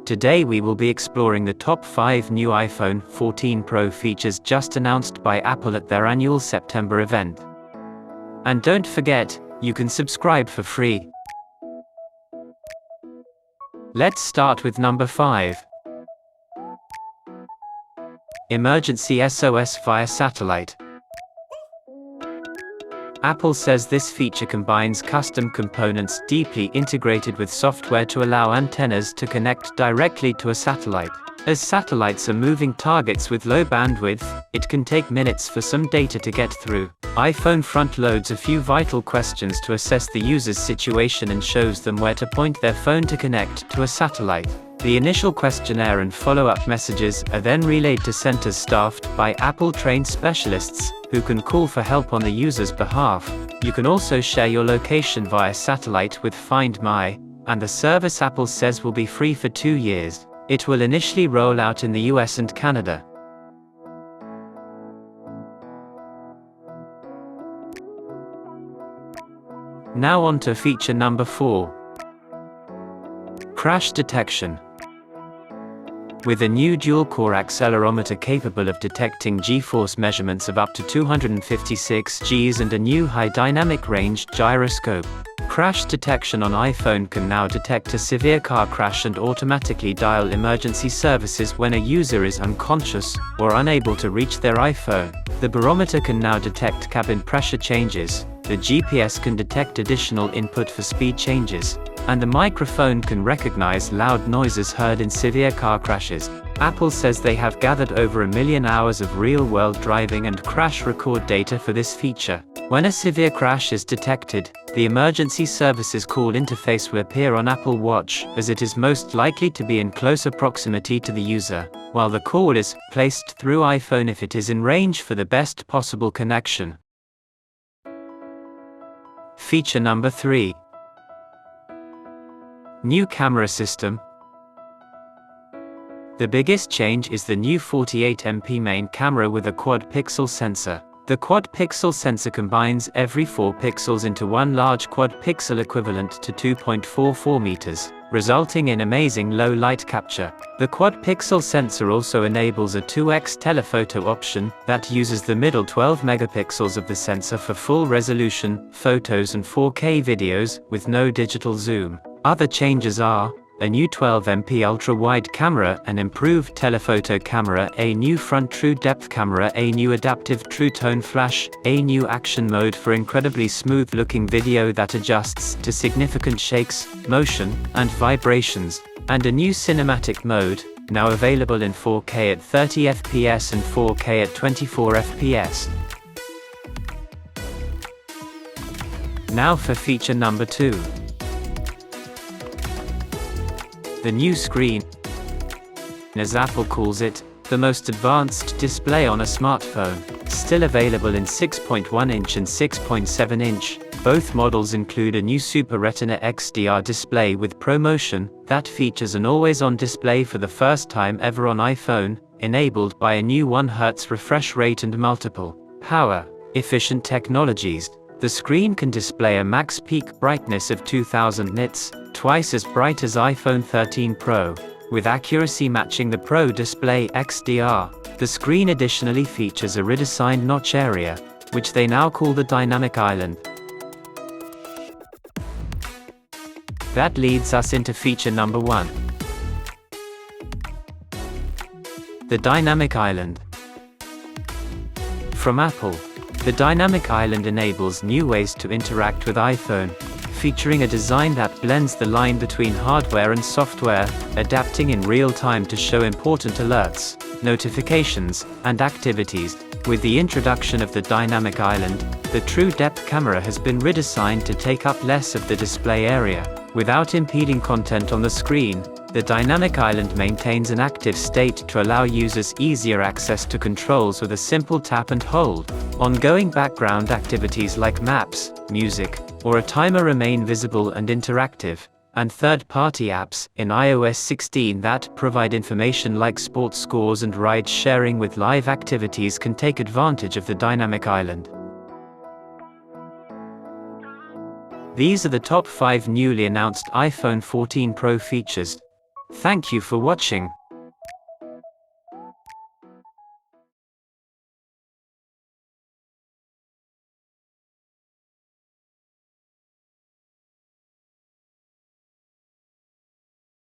Today we will be exploring the top 5 new iPhone 14 Pro features just announced by Apple at their annual September event. And don't forget, you can subscribe for free. Let's start with number 5. Emergency SOS via satellite. Apple says this feature combines custom components deeply integrated with software to allow antennas to connect directly to a satellite. As satellites are moving targets with low bandwidth, it can take minutes for some data to get through. iPhone front loads a few vital questions to assess the user's situation and shows them where to point their phone to connect to a satellite. The initial questionnaire and follow-up messages are then relayed to centers staffed by Apple-trained specialists, who can call for help on the user's behalf. You can also share your location via satellite with Find My, and the service Apple says will be free for 2 years. It will initially roll out in the US and Canada. Now on to feature number 4. Crash detection. With a new dual-core accelerometer capable of detecting G-force measurements of up to 256 Gs and a new high dynamic range gyroscope, crash detection on iPhone can now detect a severe car crash and automatically dial emergency services when a user is unconscious or unable to reach their iPhone. The barometer can now detect cabin pressure changes, the GPS can detect additional input for speed changes, and the microphone can recognize loud noises heard in severe car crashes. Apple says they have gathered over 1 million hours of real-world driving and crash record data for this feature. When a severe crash is detected, the emergency services call interface will appear on Apple Watch, as it is most likely to be in closer proximity to the user, while the call is placed through iPhone if it is in range for the best possible connection. Feature number 3. New camera system. The biggest change is the new 48MP main camera with a quad-pixel sensor. The quad-pixel sensor combines every 4 pixels into one large quad-pixel equivalent to 2.44 meters, resulting in amazing low light capture. The quad-pixel sensor also enables a 2x telephoto option that uses the middle 12 megapixels of the sensor for full-resolution photos and 4K videos with no digital zoom. Other changes are a new 12MP ultra-wide camera, an improved telephoto camera, a new front true depth camera, a new adaptive true tone flash, a new action mode for incredibly smooth-looking video that adjusts to significant shakes, motion, and vibrations, and a new cinematic mode, now available in 4K at 30 fps and 4K at 24 fps. Now for feature number 2. The new screen. As Apple calls it, the most advanced display on a smartphone, still available in 6.1-inch and 6.7-inch. Both models include a new Super Retina XDR display with ProMotion that features an always-on display for the first time ever on iPhone, enabled by a new 1Hz refresh rate and multiple power-efficient technologies. The screen can display a max peak brightness of 2000 nits, twice as bright as iPhone 13 Pro, with accuracy matching the Pro Display XDR. The screen additionally features a redesigned notch area, which they now call the Dynamic Island. That leads us into feature number 1. The Dynamic Island. From Apple, the Dynamic Island enables new ways to interact with iPhone, featuring a design that blends the line between hardware and software, adapting in real time to show important alerts, notifications, and activities. With the introduction of the Dynamic Island, the True Depth camera has been redesigned to take up less of the display area. Without impeding content on the screen, the Dynamic Island maintains an active state to allow users easier access to controls with a simple tap and hold. Ongoing background activities like maps, music, or a timer remain visible and interactive, and third-party apps in iOS 16 that provide information like sports scores and ride sharing with live activities can take advantage of the Dynamic Island. These are the top 5 newly announced iPhone 14 Pro features. Thank you for watching.